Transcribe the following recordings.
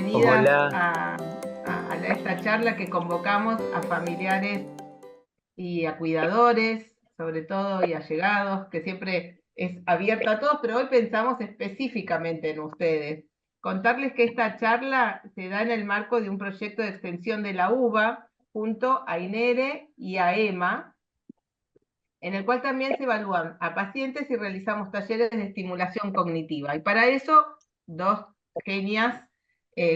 bienvenida Hola, a esta charla que convocamos a familiares y a cuidadores, sobre todo, y allegados, que siempre es abierta a todos, pero hoy pensamos específicamente en ustedes. Contarles que esta charla se da en el marco de un proyecto de extensión de la UBA junto a INERE y a EMA, en el cual también se evalúan a pacientes y realizamos talleres de estimulación cognitiva. Y para eso, dos genias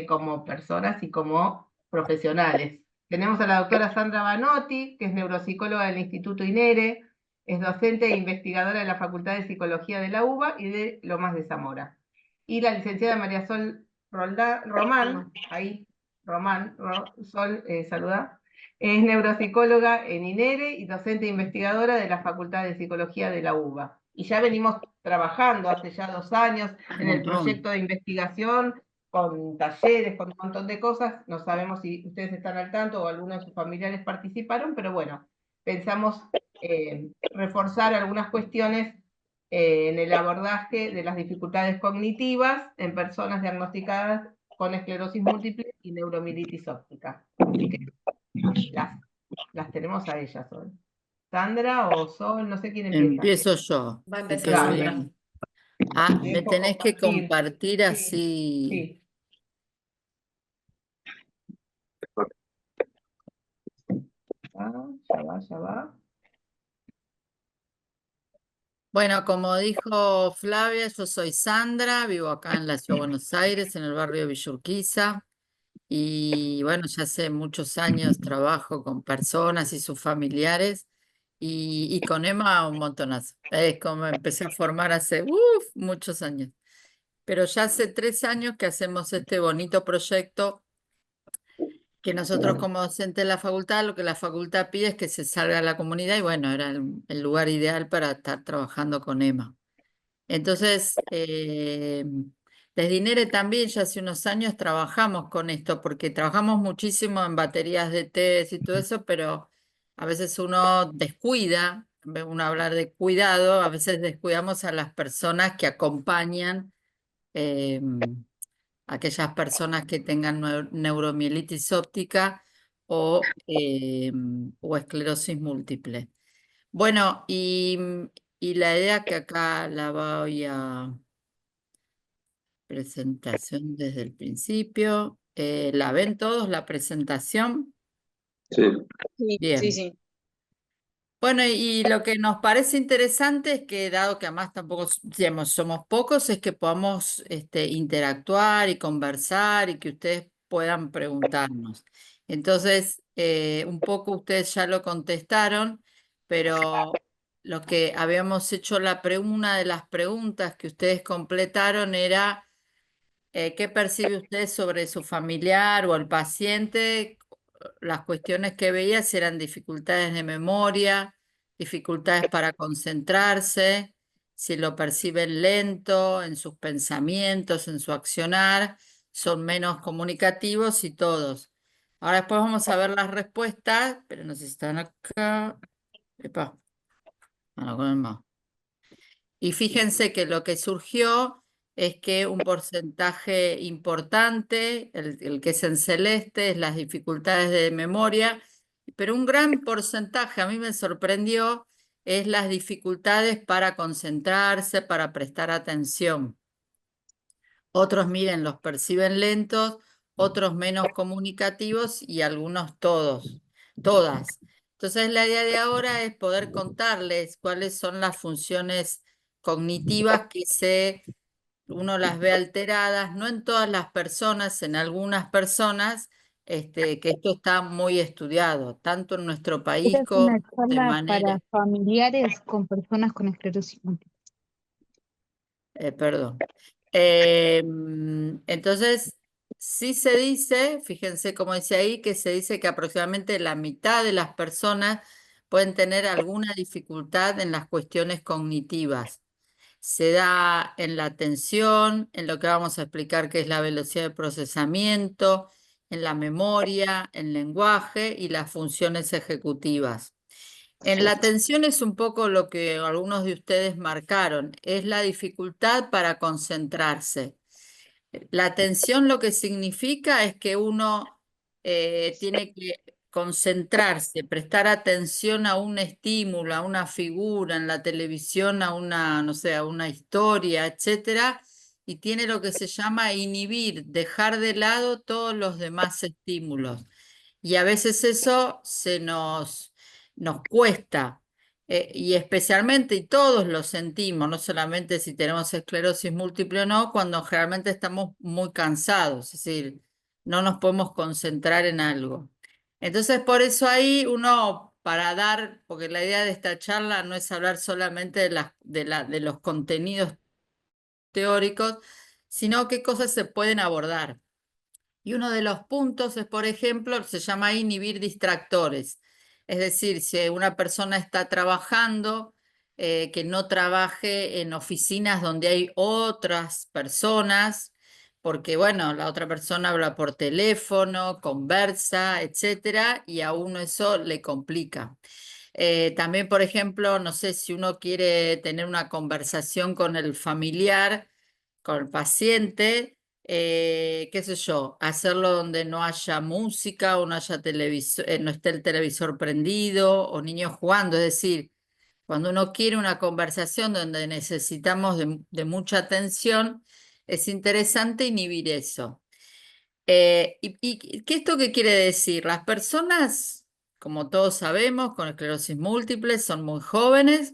como personas y como profesionales. Tenemos a la doctora Sandra Banotti, que es neuropsicóloga del Instituto INERE, es docente e investigadora de la Facultad de Psicología de la UBA y de Lomas de Zamora. Y la licenciada María Sol Román, ahí, Sol, saluda, es neuropsicóloga en INERE y docente e investigadora de la Facultad de Psicología de la UBA. Y ya venimos trabajando hace ya 2 años Un en el montón. proyecto de investigación, con talleres, con un montón de cosas. No sabemos si ustedes están al tanto o algunos de sus familiares participaron, pero bueno, pensamos reforzar algunas cuestiones en el abordaje de las dificultades cognitivas en personas diagnosticadas con esclerosis múltiple y neuromielitis óptica. Así que las tenemos a ellas hoy. Sandra o Sol, no sé quién empieza. Empiezo yo. Va a si empezar todo Sandra. bien. Ah, me Dejo tenés que compartir. compartir así. Sí. Ya va. Bueno, como dijo Flavia, yo soy Sandra, vivo acá en la Ciudad de Buenos Aires, en el barrio de Villa Urquiza. Y bueno, ya hace muchos años trabajo con personas y sus familiares y con Emma un montonazo. Es como empecé a formar hace muchos años. Pero ya hace 3 años que hacemos este bonito proyecto que nosotros como docentes de la facultad, lo que la facultad pide es que se salga a la comunidad y bueno, era el lugar ideal para estar trabajando con Emma. Entonces, desde INERE también ya hace unos años trabajamos con esto, porque trabajamos muchísimo en baterías de test y todo eso, pero a veces uno descuida, uno hablar de cuidado, a veces descuidamos a las personas que acompañan eh, aquellas personas que tengan neuromielitis óptica o esclerosis múltiple. Bueno, y la idea que acá la voy a presentación desde el principio. ¿La ven todos la presentación? sí, Sí, Bien. sí. Bueno, y lo que nos parece interesante es que, dado que además tampoco digamos, somos pocos, es que podamos interactuar y conversar y que ustedes puedan preguntarnos. Entonces, un poco ustedes ya lo contestaron, pero lo que habíamos hecho una de las preguntas que ustedes completaron era ¿qué percibe usted sobre su familiar o el paciente? Las cuestiones que veía si eran dificultades de memoria, dificultades para concentrarse, si lo perciben lento en sus pensamientos, en su accionar, son menos comunicativos y todos. Ahora después vamos a ver las respuestas, pero no sé si están acá. Epa, no, con el mouse. Y fíjense que lo que surgió es que un porcentaje importante, el que es en celeste, es las dificultades de memoria, pero un gran porcentaje, a mí me sorprendió, es las dificultades para concentrarse, para prestar atención. Otros, miren, los perciben lentos, otros menos comunicativos y algunos todas. Entonces, la idea de ahora es poder contarles cuáles son las funciones cognitivas uno las ve alteradas, no en todas las personas, en algunas personas, que esto está muy estudiado, tanto en nuestro país Esta es como una de charla para manera, familiares con personas con esclerosis múltiple. perdón. Entonces, sí se dice, fíjense cómo dice ahí, que se dice que aproximadamente la mitad de las personas pueden tener alguna dificultad en las cuestiones cognitivas. Se da en la atención, en lo que vamos a explicar que es la velocidad de procesamiento, en la memoria, en lenguaje y las funciones ejecutivas. En la atención es un poco lo que algunos de ustedes marcaron, es la dificultad para concentrarse. La atención lo que significa es que uno tiene que concentrarse, prestar atención a un estímulo, a una figura en la televisión, a una, no sé, a una historia, etcétera, y tiene lo que se llama inhibir, dejar de lado todos los demás estímulos. Y a veces eso nos cuesta, y especialmente, y todos lo sentimos, no solamente si tenemos esclerosis múltiple o no, cuando generalmente estamos muy cansados, es decir, no nos podemos concentrar en algo. Entonces, por eso ahí uno, para dar, porque la idea de esta charla no es hablar solamente de los contenidos teóricos, sino qué cosas se pueden abordar. Y uno de los puntos es, por ejemplo, se llama inhibir distractores. Es decir, si una persona está trabajando, que no trabaje en oficinas donde hay otras personas, porque, bueno, la otra persona habla por teléfono, conversa, etcétera, y a uno eso le complica. También, por ejemplo, no sé si uno quiere tener una conversación con el familiar, con el paciente, qué sé yo, hacerlo donde no haya música o no haya televisor, no esté el televisor prendido o niños jugando. Es decir, cuando uno quiere una conversación donde necesitamos de mucha atención, es interesante inhibir eso. ¿Y esto qué quiere decir? Las personas, como todos sabemos, con esclerosis múltiple son muy jóvenes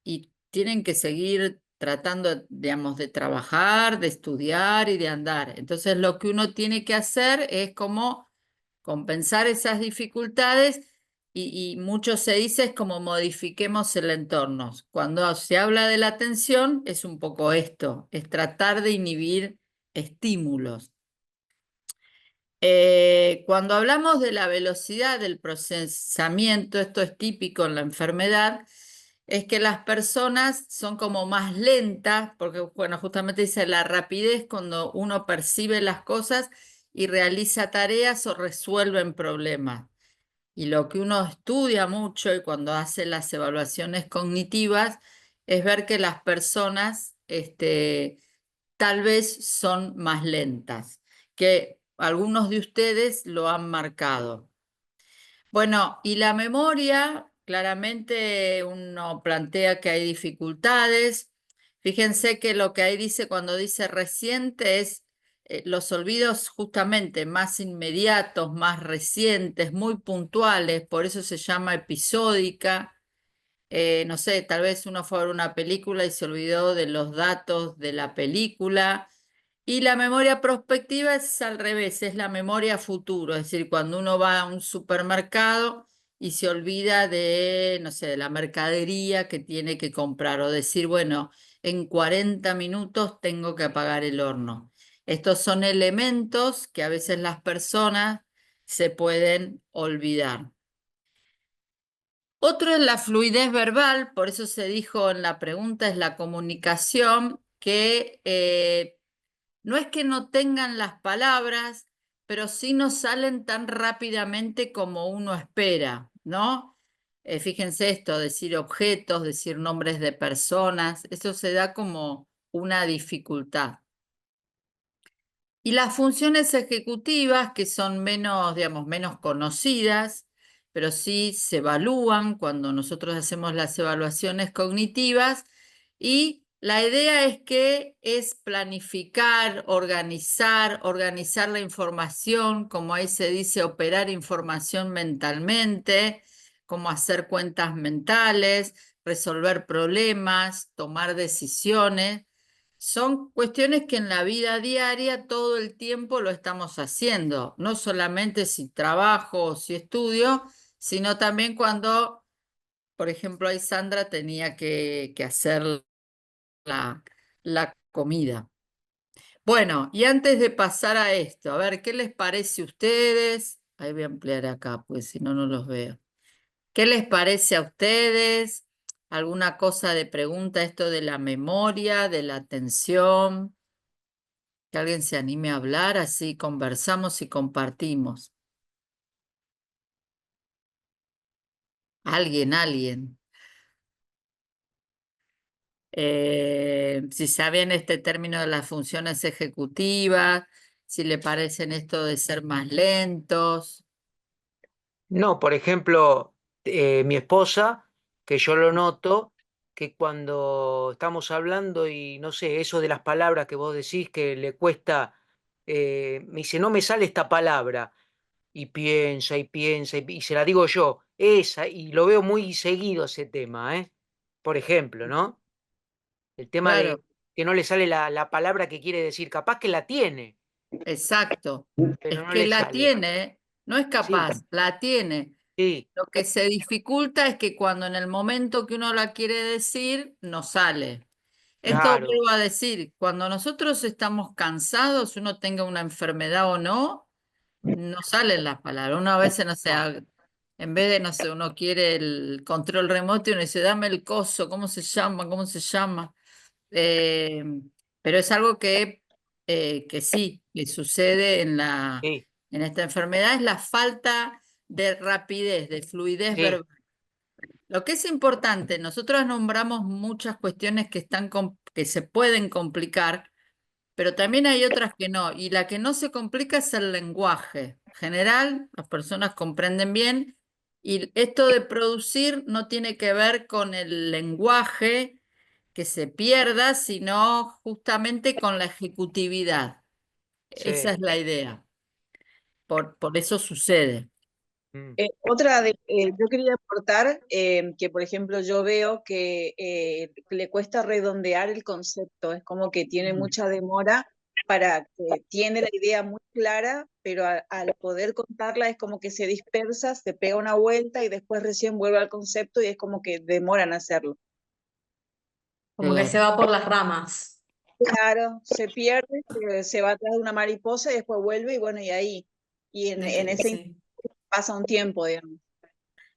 y tienen que seguir tratando, digamos, de trabajar, de estudiar y de andar. Entonces, lo que uno tiene que hacer es como compensar esas dificultades y mucho se dice es como modifiquemos el entorno. Cuando se habla de la atención, es un poco esto, es tratar de inhibir estímulos. Cuando hablamos de la velocidad del procesamiento, esto es típico en la enfermedad, es que las personas son como más lentas, porque, bueno, justamente dice la rapidez cuando uno percibe las cosas y realiza tareas o resuelven problemas. Y lo que uno estudia mucho y cuando hace las evaluaciones cognitivas es ver que las personas, tal vez son más lentas, que algunos de ustedes lo han marcado. Bueno, y la memoria, claramente uno plantea que hay dificultades. Fíjense que lo que ahí dice cuando dice reciente es los olvidos justamente más inmediatos, más recientes, muy puntuales, por eso se llama episódica. No sé, tal vez uno fue a ver una película y se olvidó de los datos de la película. Y la memoria prospectiva es al revés, es la memoria futuro, es decir, cuando uno va a un supermercado y se olvida de, no sé, de la mercadería que tiene que comprar o decir, bueno, en 40 minutos tengo que apagar el horno. Estos son elementos que a veces las personas se pueden olvidar. Otro es la fluidez verbal, por eso se dijo en la pregunta, es la comunicación, que no es que no tengan las palabras, pero sí no salen tan rápidamente como uno espera, ¿no? Fíjense esto, decir objetos, decir nombres de personas, eso se da como una dificultad. Y las funciones ejecutivas, que son menos, digamos, menos conocidas, pero sí se evalúan cuando nosotros hacemos las evaluaciones cognitivas. Y la idea es que es planificar, organizar la información, como ahí se dice, operar información mentalmente, como hacer cuentas mentales, resolver problemas, tomar decisiones. Son cuestiones que en la vida diaria todo el tiempo lo estamos haciendo, no solamente si trabajo o si estudio, sino también cuando, por ejemplo, ahí Sandra tenía que hacer la comida. Bueno, y antes de pasar a esto, a ver, ¿qué les parece a ustedes? Ahí voy a ampliar acá, pues si no, no los veo. ¿Qué les parece a ustedes? ¿Alguna cosa de pregunta esto de la memoria, de la atención? Que alguien se anime a hablar, así conversamos y compartimos. Alguien. Si sabían este término de las funciones ejecutivas, si le parecen esto de ser más lentos. No, por ejemplo, mi esposa, que yo lo noto, que cuando estamos hablando y no sé, eso de las palabras que vos decís que le cuesta, me dice, no me sale esta palabra, y piensa, y se la digo yo, esa, y lo veo muy seguido ese tema, ¿eh? Por ejemplo, ¿no? El tema de Claro, que no le sale la palabra que quiere decir, capaz que la tiene, exacto. pero Es no que le la sale. tiene, no es Sí, capaz, la tiene. sí, Lo que se dificulta es que cuando en el momento que uno la quiere decir, no sale. Esto claro, vuelvo a decir, cuando nosotros estamos cansados, uno tenga una enfermedad o no, no salen las palabras. Uno a veces, no sé, no, en vez de, no sé, uno quiere el control remoto y uno dice, dame el coso, ¿cómo se llama? ¿Cómo se llama? Eh, pero es algo que sí, que sucede sí, en esta enfermedad, es la falta de rapidez, de fluidez sí, verbal. Lo que es importante, nosotros nombramos muchas cuestiones que que se pueden complicar, pero también hay otras que no. Y la que no se complica es el lenguaje. En general, las personas comprenden bien y esto de producir no tiene que ver con el lenguaje que se pierda, sino justamente con la ejecutividad. Esa sí. es la idea. Por eso sucede. Mm, Yo quería aportar que, por ejemplo, yo veo que le cuesta redondear el concepto, es como que tiene mucha demora para que tiene la idea muy clara, pero al poder contarla es como que se dispersa, se pega una vuelta y después recién vuelve al concepto y es como que demoran hacerlo. Como que se Claro. va por las ramas. Claro, se pierde, se va atrás de una mariposa y después vuelve y bueno, y ahí, y en ese Sí. pasa un tiempo, digamos.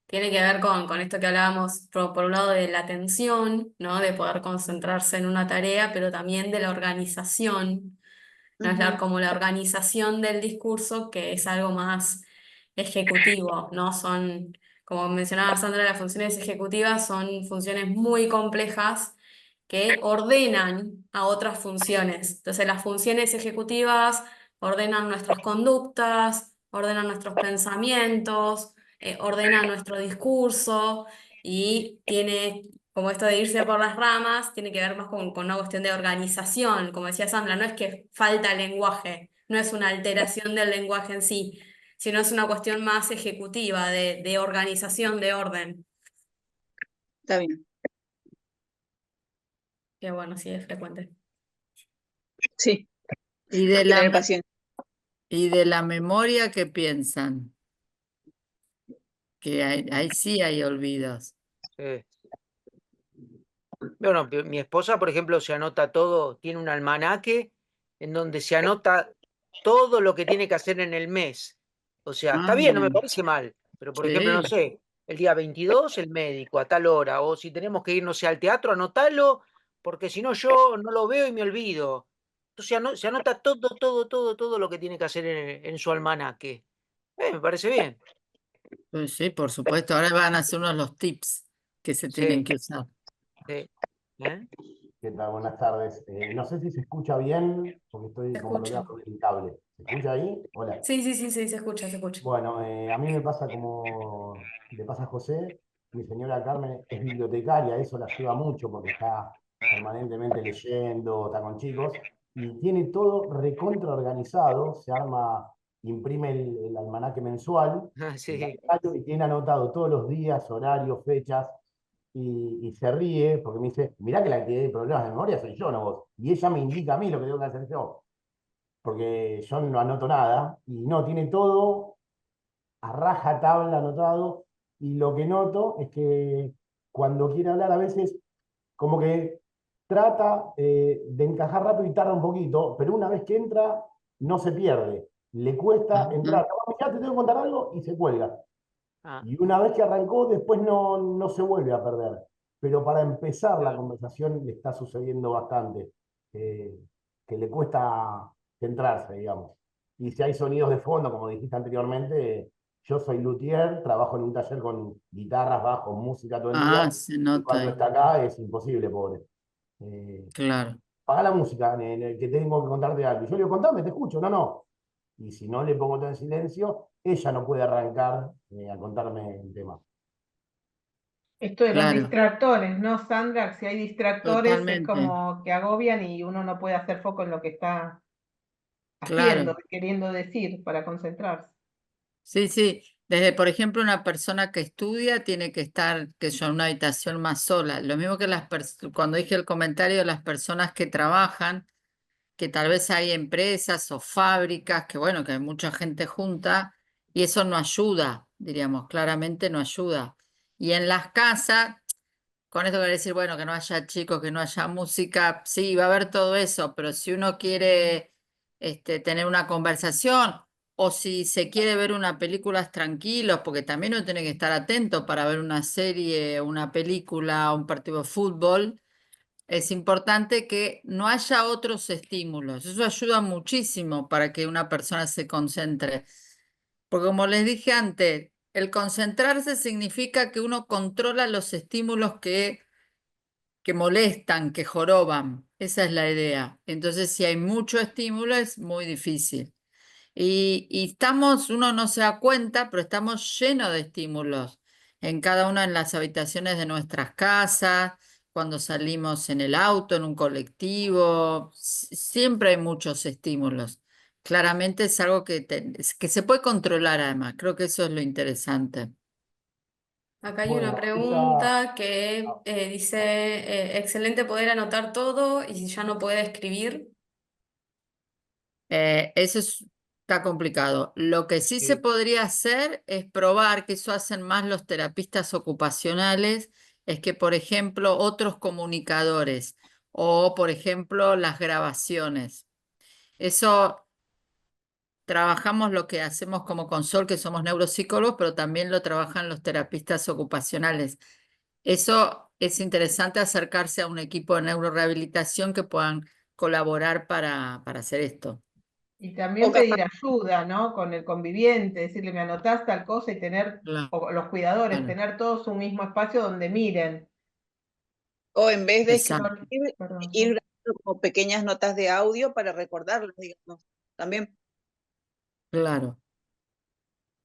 Tiene que ver con esto que hablábamos, por un lado de la atención, ¿no? De poder concentrarse en una tarea, pero también de la organización, ¿no? Es Ujú. como la organización del discurso, que es algo más ejecutivo, ¿no? Son, como mencionaba Sandra, las funciones ejecutivas son funciones muy complejas que ordenan a otras funciones. Entonces, las funciones ejecutivas ordenan nuestras conductas, ordenan nuestros pensamientos, ordenan nuestro discurso y tiene, como esto de irse por las ramas, tiene que ver más con una cuestión de organización. Como decía Sandra, no es que falta lenguaje, no es una alteración del lenguaje en sí, sino es una cuestión más ejecutiva, de organización, de orden. Está bien. Que bueno, sí es frecuente. Sí, Y hay de que la, tener paciencia. y de la memoria, ¿qué piensan? Que ahí sí hay olvidos. sí. Bueno, mi esposa, por ejemplo, se anota todo, tiene un almanaque en donde se anota todo lo que tiene que hacer en el mes. O sea, está Ah, bien, no me parece mal, pero por ejemplo, no sí, sé, el día 22 el médico a tal hora, o si tenemos que ir, no sé, al teatro, anotalo, porque si no yo no lo veo y me olvido. Entonces se anota todo, todo, todo, todo lo que tiene que hacer en su almanaque. Me parece bien. pues sí, por supuesto. Ahora van a ser unos los tips que se tienen Sí, que usar. sí. ¿Eh? ¿Qué tal? Buenas tardes. No sé si se escucha bien, porque Se estoy con escucha. problemas con el cable. ¿Se escucha ahí? Hola. Sí, sí, sí, sí, se escucha, se escucha. Bueno, a mí me pasa como le pasa a José. Mi señora Carmen es bibliotecaria, eso la ayuda mucho porque está permanentemente leyendo, está con chicos, y tiene todo recontra organizado. Se arma, imprime el almanaque mensual, Ah, el sí. calendario, y tiene anotado todos los días, horarios, fechas, y se ríe porque me dice, mirá que la que tiene problemas de memoria soy yo, no vos. Y ella me indica a mí lo que tengo que hacer yo, porque yo no anoto nada, y no, tiene todo a raja tabla anotado, y lo que noto es que cuando quiere hablar a veces como que trata de encajar rápido y tarda un poquito, pero una vez que entra no se pierde, le cuesta Ajá. entrar. "No, ya te tengo que contar algo", y se cuelga. Ah, Y una vez que arrancó, después no se vuelve a perder. Pero para empezar la claro. conversación le está sucediendo bastante, eh, que le cuesta centrarse, digamos. Y si hay sonidos de fondo, como dijiste anteriormente, yo soy luthier, trabajo en un taller con guitarras, bajos, música todo el día, Ah, se y nota cuando ahí. está acá es imposible, pobre. Claro, Apaga la música, que tengo que contarte algo. Y yo le digo, contame, te escucho. No, no. Y si no le pongo todo en silencio, ella no puede arrancar a contarme el tema. Esto de los claro, distractores, ¿no, Sandra? Si hay distractores es totalmente, como que agobian y uno no puede hacer foco en lo que está haciendo, claro. queriendo decir, para concentrarse. Sí, sí. Desde, por ejemplo, una persona que estudia tiene que estar, que yo, en una habitación más sola. Lo mismo que cuando dije el comentario de las personas que trabajan, que tal vez hay empresas o fábricas, que bueno, que hay mucha gente junta, y eso no ayuda, diríamos, claramente no ayuda. Y en las casas, con esto quiere decir, bueno, que no haya chicos, que no haya música, sí, va a haber todo eso, pero si uno quiere tener una conversación o si se quiere ver una película tranquilos, porque también uno tiene que estar atento para ver una serie, una película, un partido de fútbol, es importante que no haya otros estímulos. Eso ayuda muchísimo para que una persona se concentre. Porque como les dije antes, el concentrarse significa que uno controla los estímulos que molestan, que joroban. Esa es la idea. Entonces, si hay mucho estímulo, es muy difícil. Y estamos, uno no se da cuenta, pero estamos llenos de estímulos en cada una de las habitaciones de nuestras casas, cuando salimos en el auto, en un colectivo, siempre hay muchos estímulos. Claramente es algo que se puede controlar además, creo que eso es lo interesante. Acá hay una Bueno, esa. pregunta que dice, excelente poder anotar todo y si ya no puede escribir. Eso está complicado. Lo que sí se Sí. podría hacer es probar, que eso hacen más los terapistas ocupacionales, es que, por ejemplo, otros comunicadores o, por ejemplo, las grabaciones. Eso trabajamos lo que hacemos como Consol, que somos neuropsicólogos, pero también lo trabajan los terapistas ocupacionales. Eso es interesante acercarse a un equipo de neurorehabilitación que puedan colaborar para hacer esto. Y O también capaz, pedir ayuda, ¿no? Con el conviviente, decirle, me anotás tal cosa y tener, Claro, o los cuidadores, tener todos un mismo espacio donde miren. o en vez de exacto, escribir, Perdón, ir ¿no? grabando como pequeñas notas de audio para recordarlas, digamos. También. claro.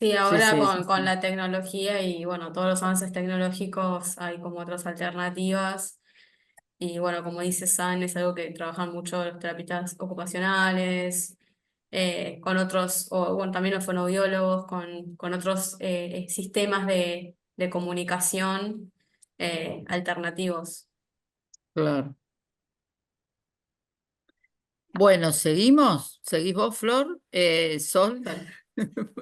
Sí, Sí, ahora sí, con la tecnología y bueno, todos los avances tecnológicos hay como otras alternativas. Y bueno, como dice San, es algo que trabajan mucho los terapistas ocupacionales, con otros, o bueno, también los fonoaudiólogos, con otros sistemas de comunicación alternativos. claro. Bueno, ¿seguimos? ¿Seguís vos, Flor? Sol. Dale,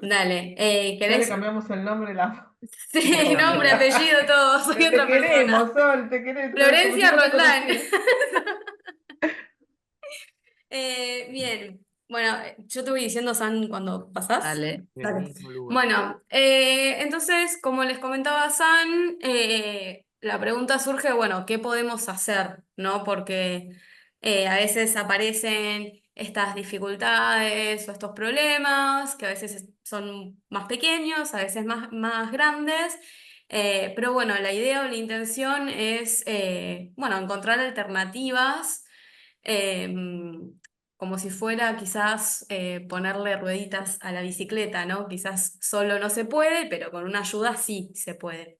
dale, Ya le ¿querés? cambiamos el nombre a la Sí, nombre, apellido, todo, soy Pero te otra queremos, persona. Sol, te queremos, como si Florencia no te Roldán. conociera. Bien, bueno, yo te voy diciendo, San, cuando pasás. Dale. En el Dale. mismo lugar. Bueno, entonces, como les comentaba San, la pregunta surge, bueno, ¿qué podemos hacer? ¿No? Porque a veces aparecen estas dificultades o estos problemas, que a veces son más pequeños, a veces más grandes. Pero bueno, la idea o la intención es, bueno, encontrar alternativas como si fuera quizás ponerle rueditas a la bicicleta, ¿no? Quizás solo no se puede, pero con una ayuda sí se puede.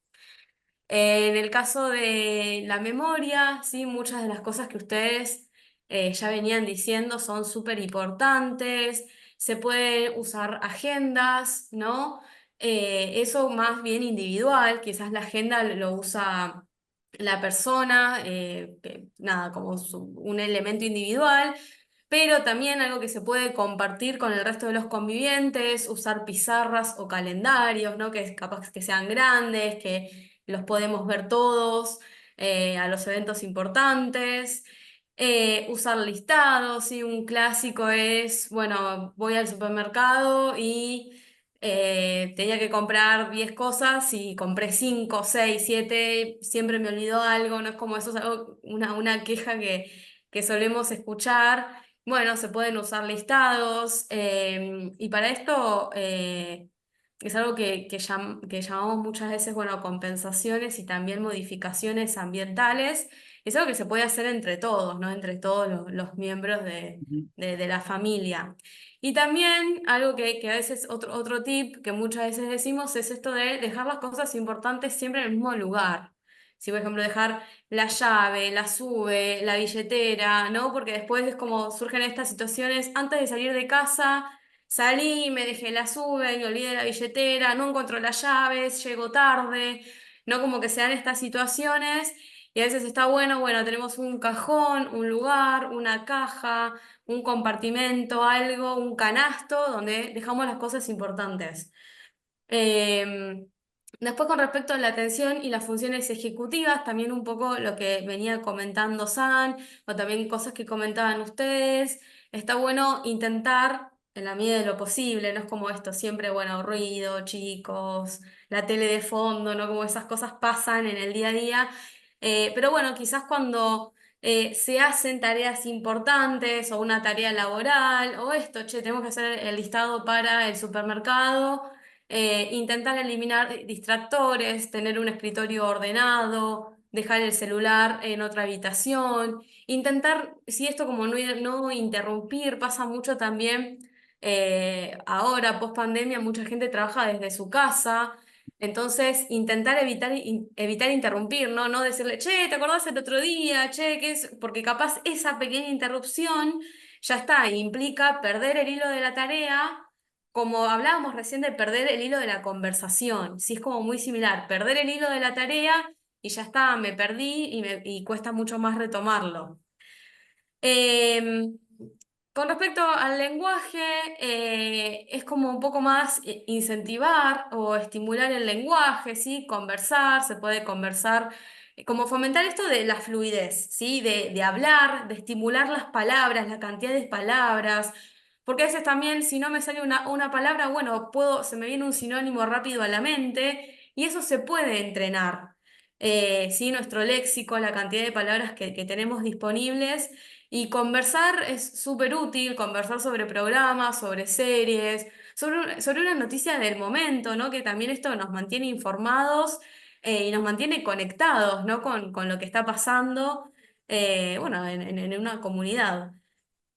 En el caso de la memoria, sí, muchas de las cosas que ustedes ya venían diciendo son súper importantes. Se pueden usar agendas, ¿no? Eso más bien individual, quizás la agenda lo usa la persona, nada, como un elemento individual, pero también algo que se puede compartir con el resto de los convivientes, usar pizarras o calendarios, ¿no? Que es capaz que sean grandes, que los podemos ver todos a los eventos importantes. Usar listados, ¿sí? Un clásico es, bueno, voy al supermercado y tenía que comprar 10 cosas y compré 5, 6, 7, siempre me olvidó algo, ¿no? Es como eso, es algo, una queja que solemos escuchar. Bueno, se pueden usar listados y para esto es algo que llamamos muchas veces, bueno, compensaciones y también modificaciones ambientales, Es algo que se puede hacer entre todos, ¿no? Entre todos los miembros Ujú. de la familia. Y también algo que a veces, otro tip que muchas veces decimos es esto de dejar las cosas importantes siempre en el mismo lugar. Si, por ejemplo, dejar la llave, la sube, la billetera, ¿no? Porque después es como surgen estas situaciones, antes de salir de casa, salí, me dejé la sube, me olvidé la billetera, no encuentro las llaves, llego tarde, ¿no? Como que se dan estas situaciones y a veces está bueno, tenemos un cajón, un lugar, una caja, un compartimento, algo, un canasto donde dejamos las cosas importantes. Em, Después, con respecto a la atención y las funciones ejecutivas, también un poco lo que venía comentando San, o también cosas que comentaban ustedes, está bueno intentar, en la medida de lo posible, no es como esto, siempre, bueno, ruido, chicos, la tele de fondo, ¿no? Como esas cosas pasan en el día a día. Pero bueno, quizás cuando se hacen tareas importantes o una tarea laboral, o esto, che, tenemos que hacer el listado para el supermercado, intentar eliminar distractores, tener un escritorio ordenado, dejar el celular en otra habitación, intentar, si esto como no interrumpir, pasa mucho también ahora, post pandemia, mucha gente trabaja desde su casa. Entonces, intentar evitar interrumpir, ¿no? No decirle, che, ¿te acordás el otro día? Che, ¿qué es? Porque capaz esa pequeña interrupción ya está, implica perder el hilo de la tarea, como hablábamos recién de perder el hilo de la conversación, sí es como muy similar, perder el hilo de la tarea y ya está, me perdí y cuesta mucho más retomarlo. Em, con respecto al lenguaje, es como un poco más incentivar o estimular el lenguaje, ¿sí? Conversar, se puede conversar, como fomentar esto de la fluidez, ¿sí? De hablar, de estimular las palabras, la cantidad de palabras, porque a veces también si no me sale una palabra, bueno, se me viene un sinónimo rápido a la mente y eso se puede entrenar. ¿Sí? Nuestro léxico, la cantidad de palabras que tenemos disponibles. Y conversar es súper útil, conversar sobre programas, sobre series, sobre una noticia del momento, ¿no? Que también esto nos mantiene informados y nos mantiene conectados, ¿no? Con lo que está pasando, bueno, en una comunidad.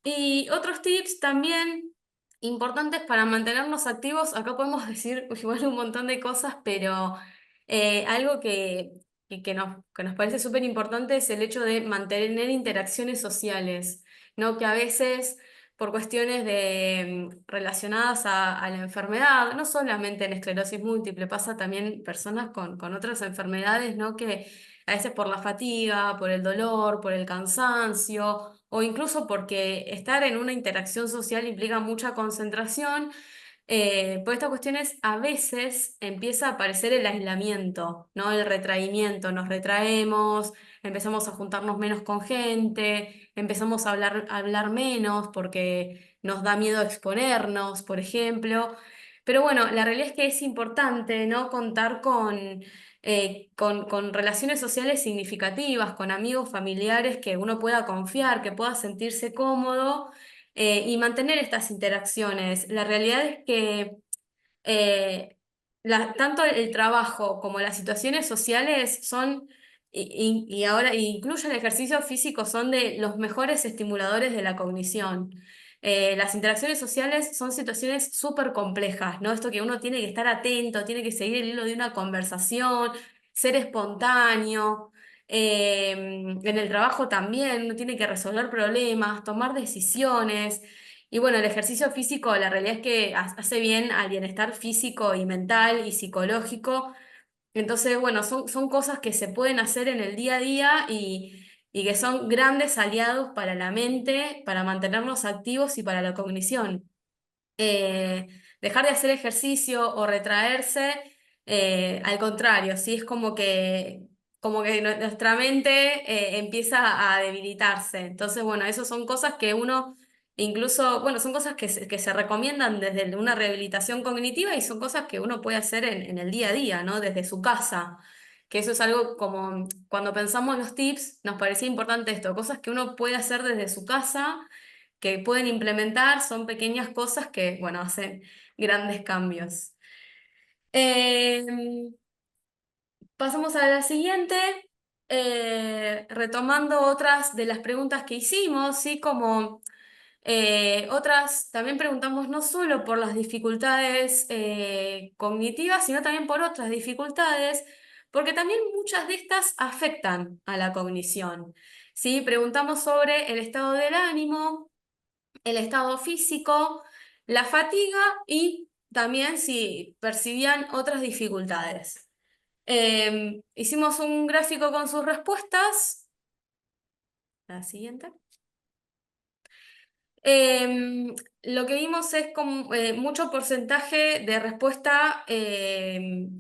Y otros tips también importantes para mantenernos activos, acá podemos decir igual un montón de cosas, pero algo que nos parece súper importante es el hecho de mantener interacciones sociales, ¿no? Que a veces por cuestiones relacionadas a la enfermedad, no solamente en esclerosis múltiple, pasa también personas con otras enfermedades, ¿no? Que a veces por la fatiga, por el dolor, por el cansancio o incluso porque estar en una interacción social implica mucha concentración, por estas cuestiones a veces empieza a aparecer el aislamiento, ¿no? El retraimiento, nos retraemos, empezamos a juntarnos menos con gente, empezamos a hablar menos porque nos da miedo exponernos, por ejemplo. Pero bueno, la realidad es que es importante, ¿no? Contar con relaciones sociales significativas, con amigos, familiares que uno pueda confiar, que pueda sentirse cómodo y mantener estas interacciones. La realidad es que eh, tanto el trabajo como las situaciones sociales son, y ahora incluye el ejercicio físico, son de los mejores estimuladores de la cognición. Las interacciones sociales son situaciones súper complejas, ¿no? Esto que uno tiene que estar atento, tiene que seguir el hilo de una conversación, ser espontáneo. En el trabajo también uno tiene que resolver problemas, tomar decisiones. Y bueno, el ejercicio físico, la realidad es que hace bien al bienestar físico y mental y psicológico. Entonces, bueno, son cosas que se pueden hacer en el día a día y que son grandes aliados para la mente, para mantenernos activos y para la cognición. eh, Dejar de hacer ejercicio o retraerse, al contrario, ¿sí? Es como que nuestra mente empieza a debilitarse. Entonces, bueno, esas son cosas que uno, incluso, bueno, son cosas que se recomiendan desde una rehabilitación cognitiva y son cosas que uno puede hacer en el día a día, ¿no? Desde su casa. Que eso es algo como, cuando pensamos los tips, nos parecía importante esto, cosas que uno puede hacer desde su casa que pueden implementar, son pequeñas cosas que, bueno, hacen grandes cambios. Pasamos a la siguiente. retomando otras de las preguntas que hicimos, ¿sí? Como otras, también preguntamos no solo por las dificultades cognitivas, sino también por otras dificultades, porque también muchas de estas afectan a la cognición, ¿sí? Preguntamos sobre el estado del ánimo, el estado físico, la fatiga y también si percibían otras dificultades. Hicimos un gráfico con sus respuestas. La siguiente. Lo que vimos es como mucho porcentaje de respuesta,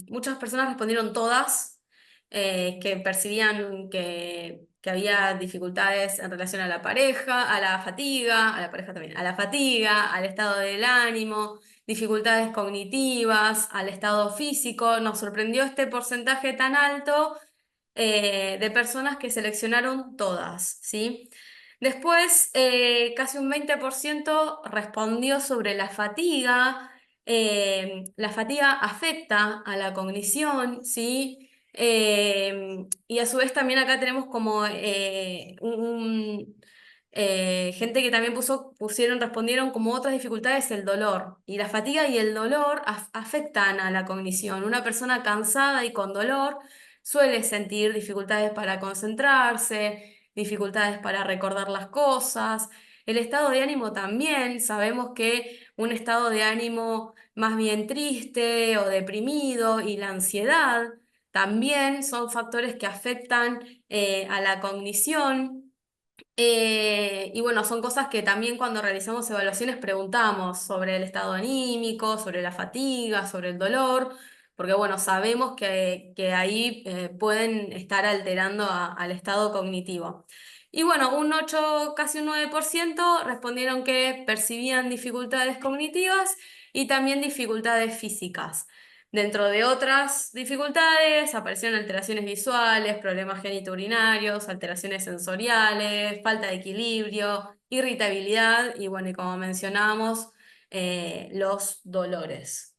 muchas personas respondieron todas, que percibían que había dificultades en relación a la pareja, a la fatiga, a la pareja también, a la fatiga, al estado del ánimo, dificultades cognitivas, al estado físico. Nos sorprendió este porcentaje tan alto de personas que seleccionaron todas, ¿sí? Después, casi un 20% respondió sobre la fatiga. La fatiga afecta a la cognición, ¿sí? Y a su vez también acá tenemos como gente que también respondieron como otras dificultades el dolor. Y la fatiga y el dolor afectan a la cognición. Una persona cansada y con dolor suele sentir dificultades para concentrarse, dificultades para recordar las cosas. El estado de ánimo también, sabemos que un estado de ánimo más bien triste o deprimido y la ansiedad también son factores que afectan a la cognición. Y bueno, son cosas que también cuando realizamos evaluaciones preguntamos sobre el estado anímico, sobre la fatiga, sobre el dolor, porque bueno, sabemos que ahí pueden estar alterando al estado cognitivo. Y bueno, casi un 9% respondieron que percibían dificultades cognitivas y también dificultades físicas. Dentro de otras dificultades aparecieron alteraciones visuales, problemas genitourinarios, alteraciones sensoriales, falta de equilibrio, irritabilidad y bueno, y como mencionábamos, los dolores.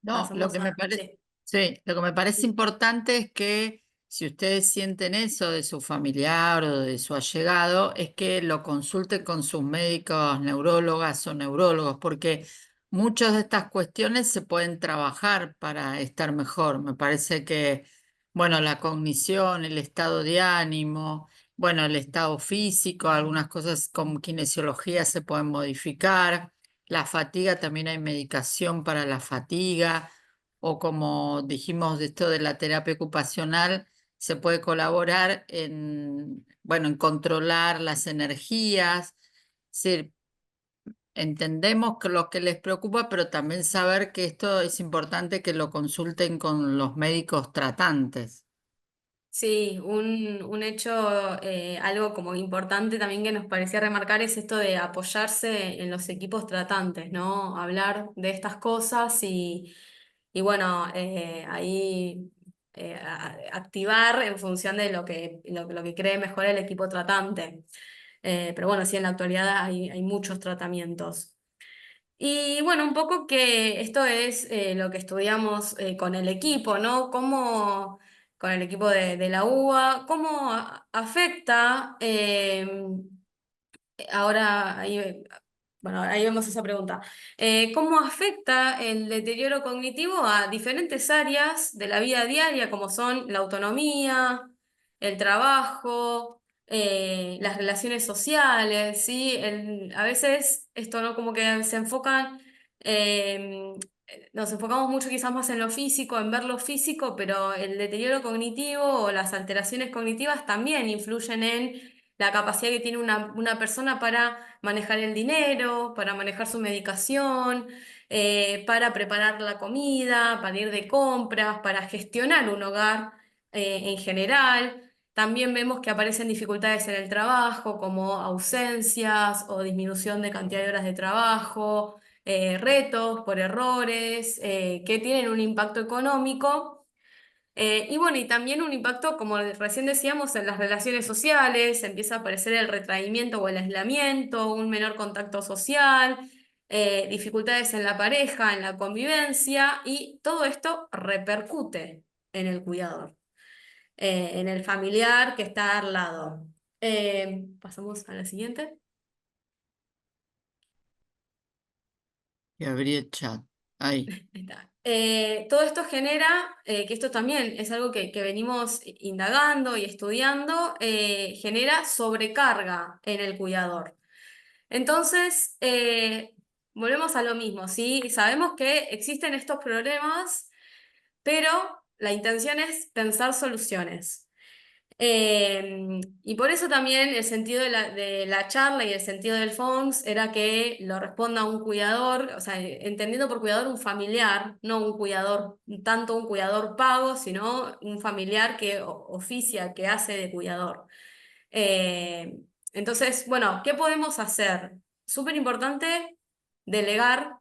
No, lo Pasamos que me a... parece, sí. sí, lo que me parece importante es que si ustedes sienten eso de su familiar o de su allegado, es que lo consulten con sus médicos, neurólogas o neurólogos, porque muchas de estas cuestiones se pueden trabajar para estar mejor. Me parece que, bueno, la cognición, el estado de ánimo, bueno, el estado físico, algunas cosas como kinesiología se pueden modificar. La fatiga, también hay medicación para la fatiga, o como dijimos de esto de la terapia ocupacional, se puede colaborar en, bueno, en controlar las energías. Es decir, entendemos que lo que les preocupa, pero también saber que esto es importante que lo consulten con los médicos tratantes. Sí, un hecho, algo como importante también que nos parecía remarcar es esto de apoyarse en los equipos tratantes, ¿no? Hablar de estas cosas y bueno, ahí activar en función de lo que cree mejor el equipo tratante. Pero bueno, sí, en la actualidad hay muchos tratamientos. Y bueno, un poco que esto es lo que estudiamos con el equipo, ¿no? Con el equipo de la UBA, cómo afecta, ahora ahí, bueno, ahí vemos esa pregunta. ¿Cómo afecta el deterioro cognitivo a diferentes áreas de la vida diaria, como son la autonomía, el trabajo, las relaciones sociales, ¿sí? A veces esto, ¿no? Como que eh, nos enfocamos mucho quizás más en lo físico, en ver lo físico, pero el deterioro cognitivo o las alteraciones cognitivas también influyen en la capacidad que tiene una persona para manejar el dinero, para manejar su medicación, para preparar la comida, para ir de compras, para gestionar un hogar en general. También vemos que aparecen dificultades en el trabajo, como ausencias o disminución de cantidad de horas de trabajo, retos por errores, que tienen un impacto económico. Y bueno, y también un impacto, como recién decíamos, en las relaciones sociales, empieza a aparecer el retraimiento o el aislamiento, un menor contacto social, dificultades en la pareja, en la convivencia, y todo esto repercute en el cuidador. en el familiar que está al lado. Pasamos a la siguiente. Y abrí el chat. Ahí. Ahí está. Todo esto genera, que esto también es algo que venimos indagando y estudiando, genera sobrecarga en el cuidador. Entonces, volvemos a lo mismo, ¿sí? Sabemos que existen estos problemas, pero la intención es pensar soluciones. Y por eso también el sentido de la charla y el sentido del FONS era que lo responda un cuidador, o sea, entendiendo por cuidador un familiar, no un cuidador, tanto un cuidador pago, sino un familiar que oficia, que hace de cuidador. Eh, entonces, bueno, ¿qué podemos hacer? Súper importante, delegar.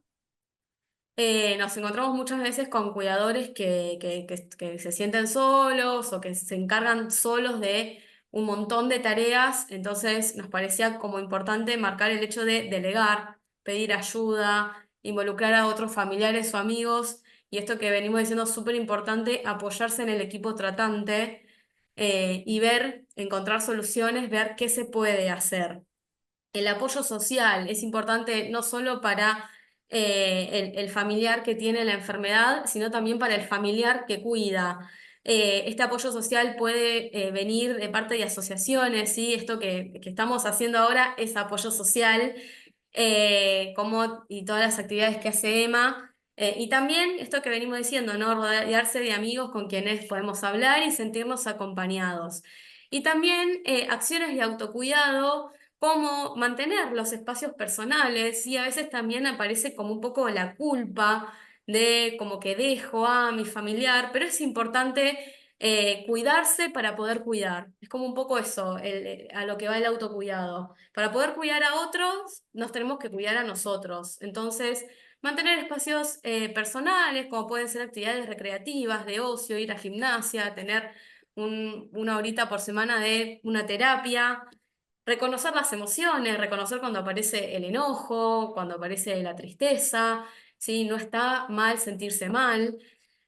Nos encontramos muchas veces con cuidadores que se sienten solos o que se encargan solos de un montón de tareas, entonces nos parecía como importante marcar el hecho de delegar, pedir ayuda, involucrar a otros familiares o amigos, y esto que venimos diciendo es súper importante, apoyarse en el equipo tratante y ver, encontrar soluciones, ver qué se puede hacer. El apoyo social es importante no solo para el familiar que tiene la enfermedad, sino también para el familiar que cuida. Este apoyo social puede venir de parte de asociaciones, ¿sí? Esto que estamos haciendo ahora es apoyo social, y todas las actividades que hace Emma. Y también esto que venimos diciendo, ¿no? Rodearse de amigos con quienes podemos hablar y sentirnos acompañados. Y también acciones de autocuidado, cómo mantener los espacios personales, y a veces también aparece como un poco la culpa de como que dejo a mi familiar, pero es importante cuidarse para poder cuidar. Es como un poco eso, a lo que va el autocuidado. Para poder cuidar a otros, nos tenemos que cuidar a nosotros. Entonces, mantener espacios personales, como pueden ser actividades recreativas, de ocio, ir a gimnasia, tener una horita por semana de una terapia. Reconocer las emociones, reconocer cuando aparece el enojo, cuando aparece la tristeza, ¿sí? No está mal sentirse mal.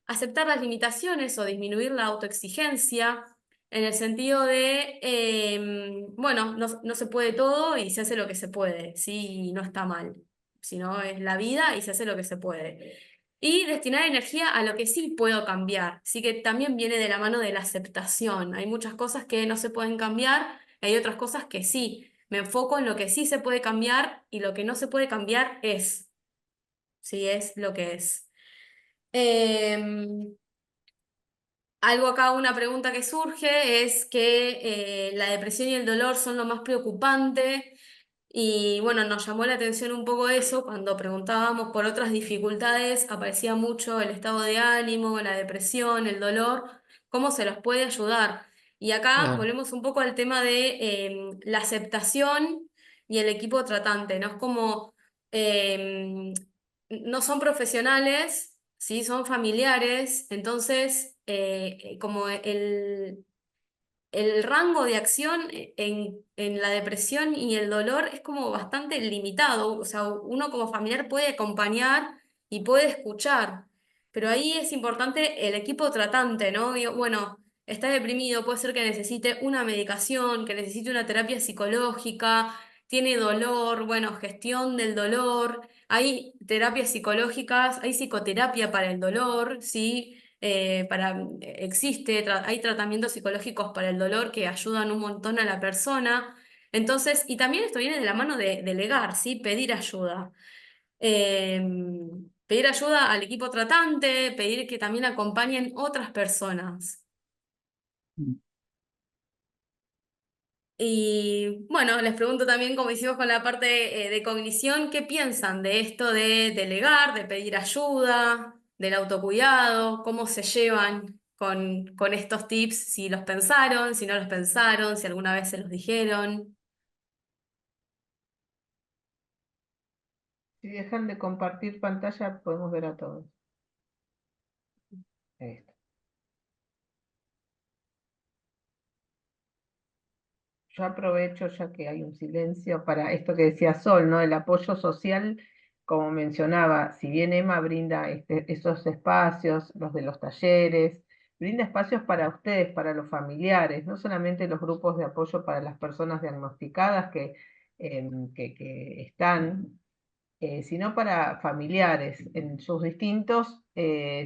Aceptar las limitaciones o disminuir la autoexigencia, en el sentido de, bueno, no se puede todo y se hace lo que se puede, ¿sí? Y no está mal, sino es la vida y se hace lo que se puede. Y destinar energía a lo que sí puedo cambiar, sí, que también viene de la mano de la aceptación. Hay muchas cosas que no se pueden cambiar, hay otras cosas que sí. Me enfoco en lo que sí se puede cambiar y lo que no se puede cambiar es, sí, es lo que es. Em, Algo acá, una pregunta que surge es que la depresión y el dolor son lo más preocupante, y bueno, nos llamó la atención un poco eso cuando preguntábamos por otras dificultades, aparecía mucho el estado de ánimo, la depresión, el dolor, cómo se los puede ayudar. Y acá Claro. volvemos un poco al tema de la aceptación y el equipo tratante, ¿no? Es como em, no son profesionales, ¿sí? Son familiares, entonces como el rango de acción en la depresión y el dolor es como bastante limitado. O sea, uno como familiar puede acompañar y puede escuchar, pero ahí es importante el equipo tratante, ¿no? Digo, bueno, está deprimido, puede ser que necesite una medicación, que necesite una terapia psicológica, tiene dolor, bueno, gestión del dolor. Hay terapias psicológicas, hay psicoterapia para el dolor, ¿sí? Hay tratamientos psicológicos para el dolor que ayudan un montón a la persona. Entonces, y también esto viene de la mano de delegar, ¿sí? Pedir ayuda. Eh, Pedir ayuda al equipo tratante, pedir que también acompañen otras personas. Y bueno, les pregunto también, como hicimos con la parte de cognición, ¿qué piensan de esto de delegar, de pedir ayuda, del autocuidado? ¿Cómo se llevan con estos tips? Si los pensaron, si no los pensaron, si alguna vez se los dijeron. Si dejan de compartir pantalla, podemos ver a todos. Esto. Yo aprovecho, ya que hay un silencio, para esto que decía Sol, ¿no? El apoyo social, como mencionaba, si bien Emma brinda esos espacios, los de los talleres, brinda espacios para ustedes, para los familiares, no solamente los grupos de apoyo para las personas diagnosticadas que están, sino para familiares en sus distintas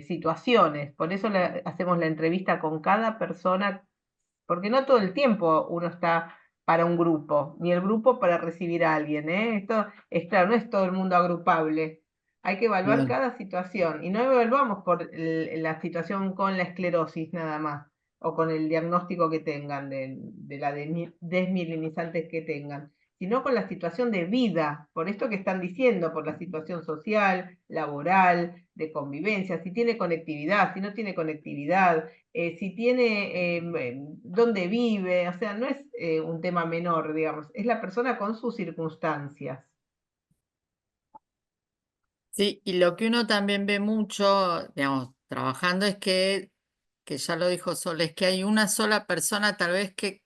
situaciones. Por eso hacemos la entrevista con cada persona, porque no todo el tiempo uno está para un grupo, ni el grupo para recibir a alguien, ¿eh? Esto es claro, no es todo el mundo agrupable. Hay que evaluar Claro. cada situación y no evaluamos por la situación con la esclerosis nada más o con el diagnóstico que tengan de la desmielinizantes que tengan, sino con la situación de vida, por esto que están diciendo, por la situación social, laboral, de convivencia, si tiene conectividad, si no tiene conectividad, si tiene dónde vive, o sea, no es un tema menor, digamos, es la persona con sus circunstancias. Sí, y lo que uno también ve mucho, digamos, trabajando es que ya lo dijo Sol, es que hay una sola persona tal vez que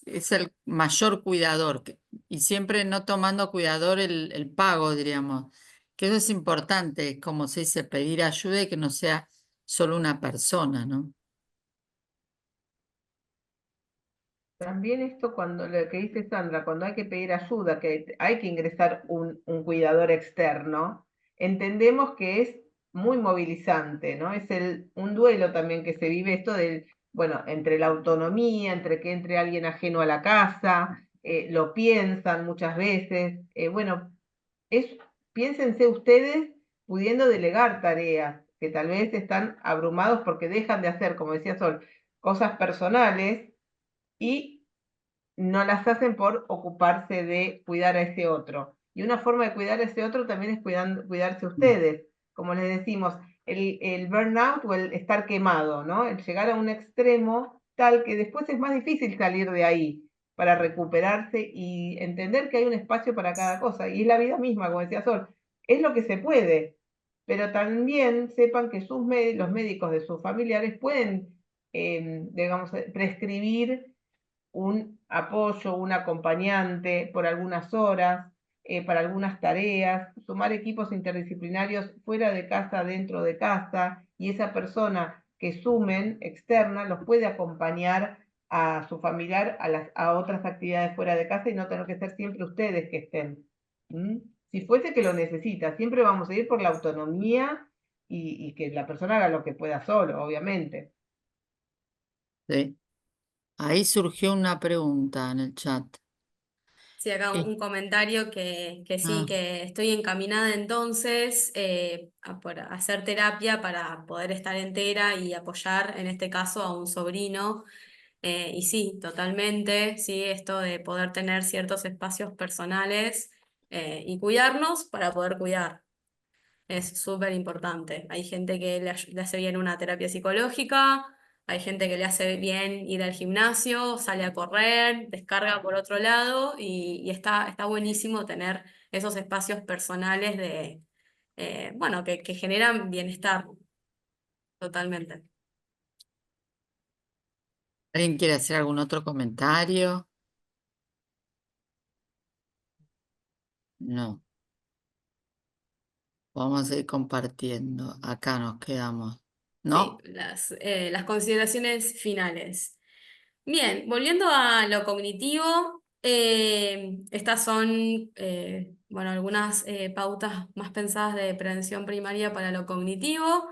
es el mayor cuidador y siempre no tomando cuidador el pago, diríamos, que eso es importante, como se dice, pedir ayuda y que no sea solo una persona, ¿no? También esto cuando lo que dice Sandra, cuando hay que pedir ayuda, que hay que ingresar un cuidador externo, entendemos que es muy movilizante, ¿no? Es un duelo también que se vive esto del, bueno, entre la autonomía, entre que entre alguien ajeno a la casa, lo piensan muchas veces, bueno, es, piénsense ustedes pudiendo delegar tareas que tal vez están abrumados porque dejan de hacer, como decía Sol, cosas personales y no las hacen por ocuparse de cuidar a ese otro. Y una forma de cuidar a ese otro también es cuidarse ustedes. Como les decimos, el burnout o el estar quemado, ¿no? El llegar a un extremo tal que después es más difícil salir de ahí para recuperarse y entender que hay un espacio para cada cosa. Y es la vida misma, como decía Sol, es lo que se puede. Pero también sepan que los médicos de sus familiares pueden, digamos, prescribir un apoyo, un acompañante por algunas horas, para algunas tareas, sumar equipos interdisciplinarios fuera de casa, dentro de casa, y esa persona que sumen externa los puede acompañar a su familiar a otras actividades fuera de casa y no tener que ser siempre ustedes que estén. ¿Mm? Si fuese que lo necesita, siempre vamos a ir por la autonomía y que la persona haga lo que pueda solo, obviamente. Sí. Ahí surgió una pregunta en el chat. Sí, acá un comentario que sí, Ah, que estoy encaminada entonces por hacer terapia para poder estar entera y apoyar en este caso a un sobrino. Y sí, totalmente, sí, esto de poder tener ciertos espacios personales y cuidarnos para poder cuidar. Es súper importante. Hay gente que le hace bien una terapia psicológica, hay gente que le hace bien ir al gimnasio, sale a correr, descarga por otro lado y está buenísimo tener esos espacios personales bueno, que generan bienestar totalmente. ¿alguien quiere hacer algún otro comentario? No. Vamos a ir compartiendo. Acá nos quedamos. Sí, ¿No? las consideraciones finales. Bien, volviendo a lo cognitivo, estas son, bueno, algunas pautas más pensadas de prevención primaria para lo cognitivo.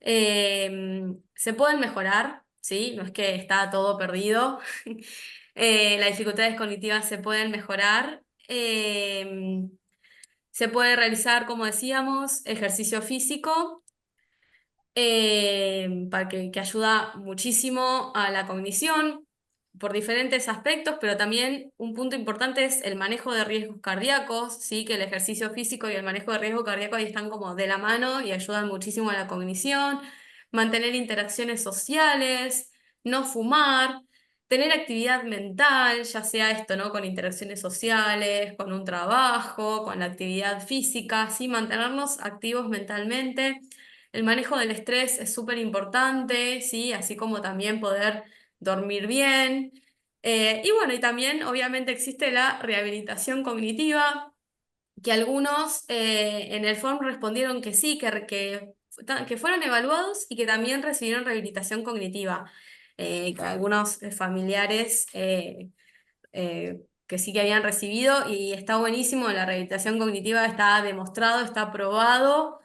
Se pueden mejorar, ¿sí? No es que está todo perdido. Las dificultades cognitivas se pueden mejorar. Se puede realizar, como decíamos, ejercicio físico para que ayuda muchísimo a la cognición por diferentes aspectos, pero también un punto importante es el manejo de riesgos cardíacos, ¿sí? Que el ejercicio físico y el manejo de riesgo cardíaco ahí están como de la mano y ayudan muchísimo a la cognición, mantener interacciones sociales, no fumar. Tener actividad mental, ya sea esto, ¿no? Con interacciones sociales, con un trabajo, con la actividad física, ¿sí? Mantenernos activos mentalmente. El manejo del estrés es súper importante, ¿sí? Así como también poder dormir bien. Y bueno, y también obviamente existe la rehabilitación cognitiva, que algunos en el FORM respondieron que sí, que que fueron evaluados y que también recibieron rehabilitación cognitiva. Que algunos familiares que sí que habían recibido, y está buenísimo, la rehabilitación cognitiva está demostrado, está probado,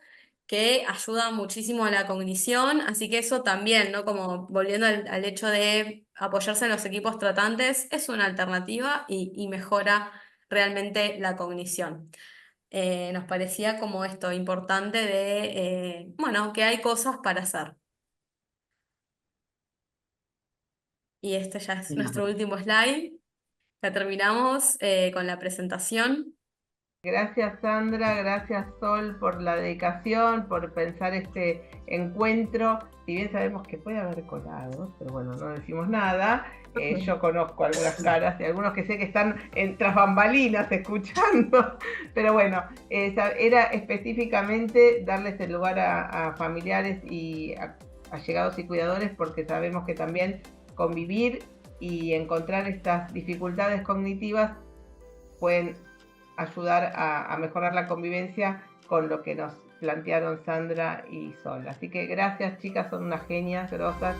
que ayuda muchísimo a la cognición, así que eso también, ¿no? Como volviendo al hecho de apoyarse en los equipos tratantes, es una alternativa y mejora realmente la cognición. Nos parecía como esto importante de, bueno, que hay cosas para hacer. Y este ya es nuestro último slide. Ya terminamos con la presentación. Gracias Sandra, gracias Sol por la dedicación, por pensar este encuentro. Si bien sabemos que puede haber colados, pero bueno, no decimos nada. Yo conozco algunas caras y algunos que sé que están tras bambalinas escuchando. Pero bueno, era específicamente darles el lugar a familiares y a allegados y cuidadores, porque sabemos que también convivir y encontrar estas dificultades cognitivas pueden ayudar a mejorar la convivencia con lo que nos plantearon Sandra y Sol. Así que gracias chicas, son unas genias, grosas.